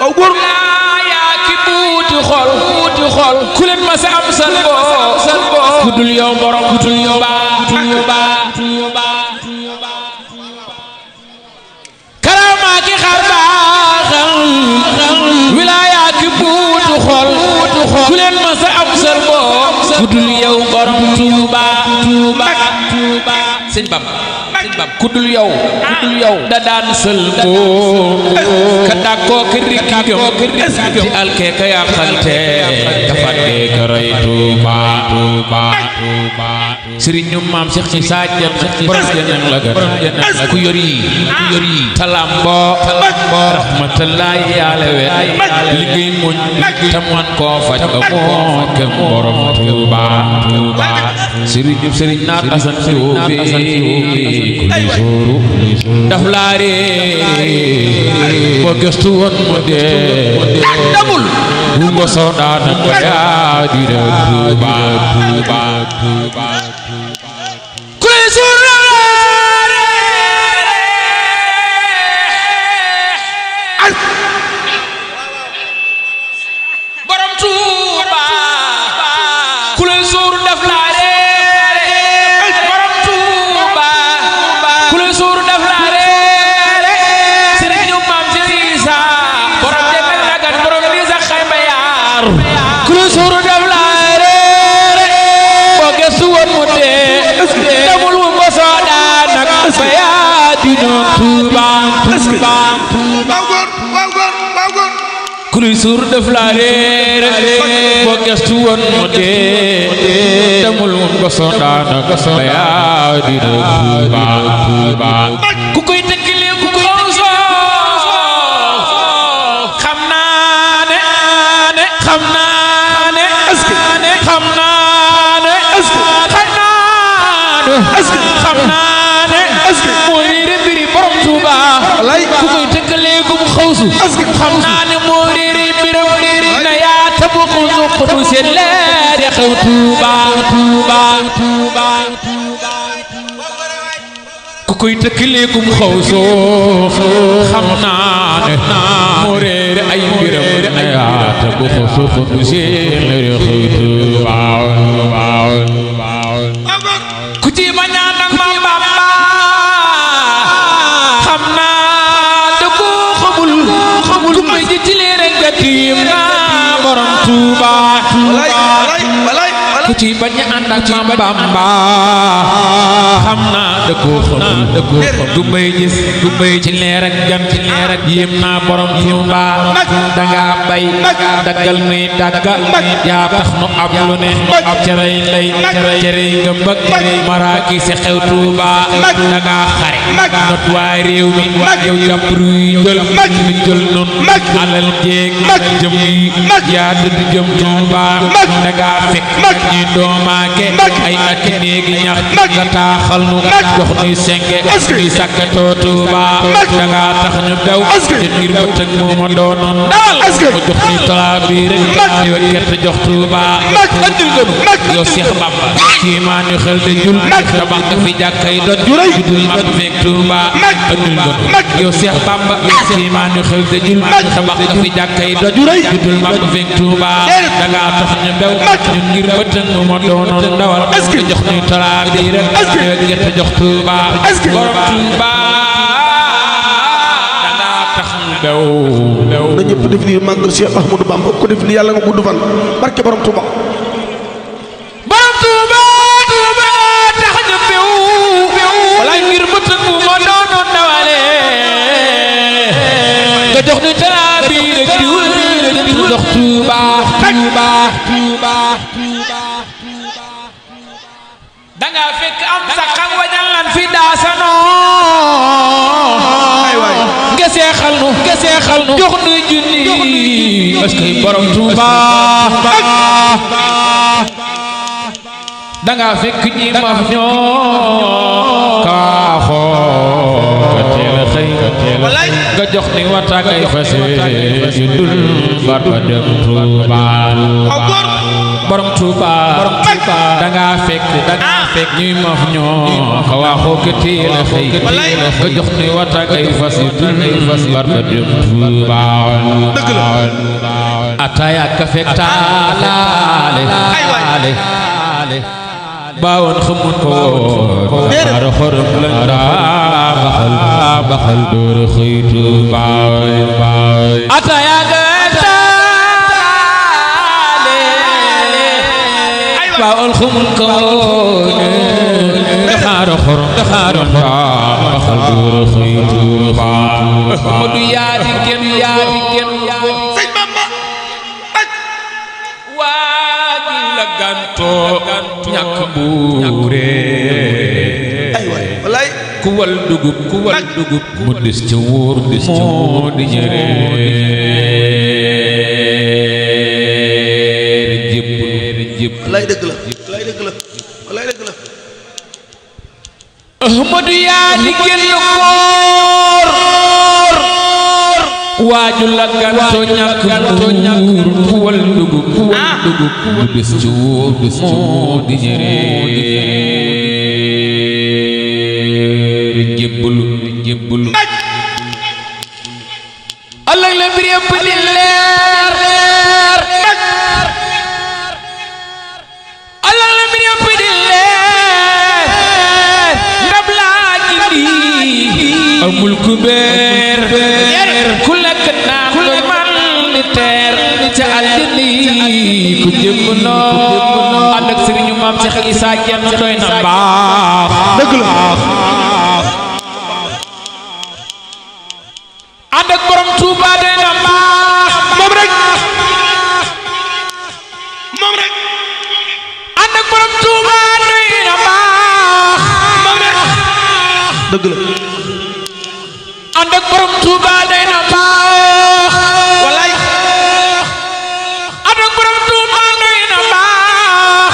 waaw góor yaa ki buuti xol ku leen ma sa am san bo ku dul yow borom Tuuba karama ki xar baaxal wilaaya ki buuti xol ku leen ma sa am san bo ku dul yow borom Tuuba sëñ Bamba ku dul yow da daan sël boo ka dàkkoo ka rikki gëm di alkee ka yàqante dafa dee ka rey Tuuba sëriñu maam Cheikh Issa Diène borom jëneen la gën ku yor yi talambo rahmatullahi yàlla wet liggéey muñ te man koo faj ba moo kem borom Tuuba sëriñ naat asan Jóob kuli sóoru daf laa réer boo gëstu woon mu dee damul bu nga soo daana ko yaa di dee Tuuba kuli sóoru borom Tuuba kuli sóoru daf laa kuli suur def la reer boo gestu woon mu dee demul woon ba sondaana ba yaa di Tuuba ku koy tëkkale ku koy xam naa ne moo réere mbiri borom Tuuba ku koy tëkkale ku mu xawsu xam naa ne moo réere mbiram na yaa tabu xudu seen leer ya xew Tuuba ku koy tëkkale ku mu xawsu xam naa ne moo réere ay mbiram na yaa tabu xudu seen leer ya xew Tuuba ku ci ma ñaan nag ma Bamba xam naa da ko xamul ku may jëttilee rek nga tiim naa borom Tuuba ku ci bañ a ànd ak ma Bamba xam naa da ko xamul du may gis du may ci leer ak gan ci leer ak yéem naa borom Tuuba danga bay daggal nuy dagga yaa tax nu ab lu ne ab cerey lay cerey nga mbëg maraaki si xew Tuuba danga xare not waa réew mi yow jàpp ruy jël mi jël nun alal jéeg jëm yi yaa dëdd jëm Tuuba danga fekk ñi doomaake ay at néegi ñax nga taaxal nu jox nuy senge nuy sàkkatoo Tuuba danga tax ñu daw te ngir ba tëg moo ma doonoon dawal mu jox nuy talaa bii rek di wet gerte jox Tuuba andil gënu yow Seex Bamba kii maa ñu xel de jul tabax nga fi jàkkay doj judul mag feek Tuuba andil gënu yow Seex Bamba kii maa ñu xel de jul tabax nga fi jàkkay doj judul mag feek Tuuba danga tax ñu daw ñun ngir ba tëg moo ma doonoon dawal nga jox nuy talaa bii rek di wet gerte jox Tuuba borom Tuuba danga tax ñu daw na ñëpp def lii màggal Cheikh Ahmadou Bamba ko def lii yàlla nga gudd fan barke borom Tuuba tax ñu bew walaay ngir ba tëg moo ma doonoon dawale nga jox nuy talaa bii rek di wet jox Tuuba danga fekk am sa xam wañal lan fi daasanoo nga seexal nu jox nuy junni parce que borom Tuuba danga fekk ñi maf ñoo kaaxoo nga teel a xëy nga jox ni wataak ay fase yu dul bat ba dem Tuuba borom Tuuba danga fekk ñuy moof ñoo xawaaxoo ke téela xëy nga jox ni wata kay fas yu dul barka dem Tuuba ataya ka fekk taalaale baawoon xamul ko woon xaara xorom lañ daa baxal door xëy Tuuba ataya baawoon xamul ko woon xaara xorom baxal door xëy Tuuba Ahmadu yaa di kenn sëñ Bamba waa ji la gantoo ñàkk buure ku wal dugub mu des ca wóor moo di ñëre jépp lay dëgg la Ahmadu yaa di génn koor waaju la gantoo ñàkk buur ku wal dugub mu des ca wóor moo di ñëre jébbulu Allah la mbir yëpp di leer Allah la mbir yëpp di leer ndab laa ji amul ku beer ku lekk naan lu man ni teer ca àddina ku jëm noo ànd ak sëriñu maam Cheikh Issa Diène doy na baax dëgg la ànd ak borom Tuuba doy na baax moom rek ànd ak borom Tuuba doy na baax moom rek dëgg la ànd ak borom Tuuba doy na baax walaay ànd ak borom Tuuba doy na baax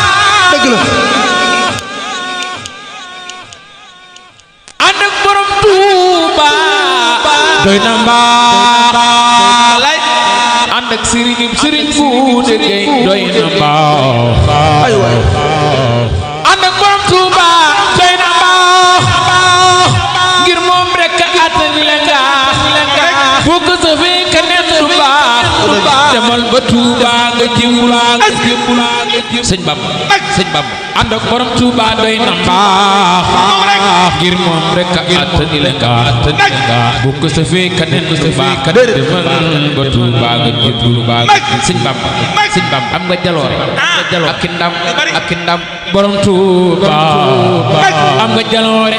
dëgg la ànd ak borom Tuuba doy na mbaax ànd ak sëriñ bu dëggee doy na mbaax ànd ak borom Tuuba doy na mbaax ngir moom rek àttani la nga boo ko safee keneen du baax demal ba Tuuba nga jëmbul sëñ Bamba ànd ak borom Tuuba doy na mbaax ngir moom rek àttani la nga boo ko safee keneen du baax demal ba Tuuba nga jëmbul sëñ Bamba am nga jaloore ak ndam borom Tuuba am nga jaloore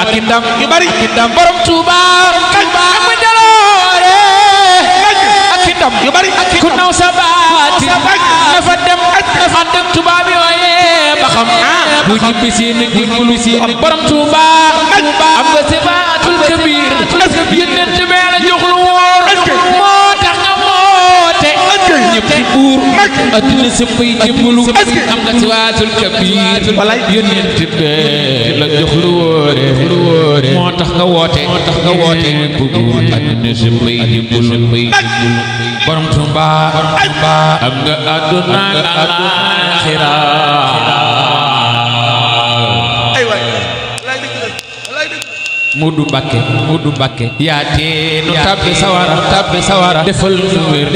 ak ndam borom Tuuba am nga jaloore ak ndam yu bari ku naw sa baati na fa dem ànd ak tubaab yooyee ba xam bu ñibbisi na jiglu si borom Tuuba am nga sifaatul kabir yonent bi la jox lu wóor moo tax nga moote ñëpp buur adduna sëpp yi jëmbulu am nga sifaatul kabir yonent bi la jox lu wóore moo tax nga woote buur adduna sëpp yi jëmbulu borom Tuuba am nga adduna alaaxira Moodu Mbàkke yaa tee nu tabbi sawara defal nu wér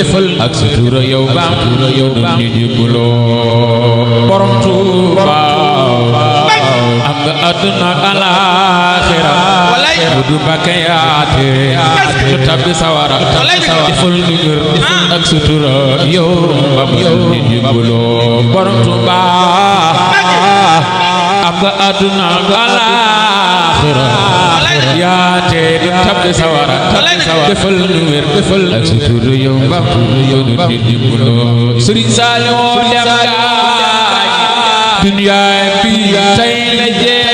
ak sutura yow baam ñu jubuloo borom Tuuba am nga adduna alaaxira Moodu Mbàkke yaa tee nu tabbi sawara defal nu wér ak sutura yow baam ñu jubuloo borom Tuuba am nga adduna alaaxira yaa tee du tabbi sawara defal nu wér ak sutura yow mbam nu dimbuloo Sëriñ Saaliw dem gaay duniyaa bi tey la jeex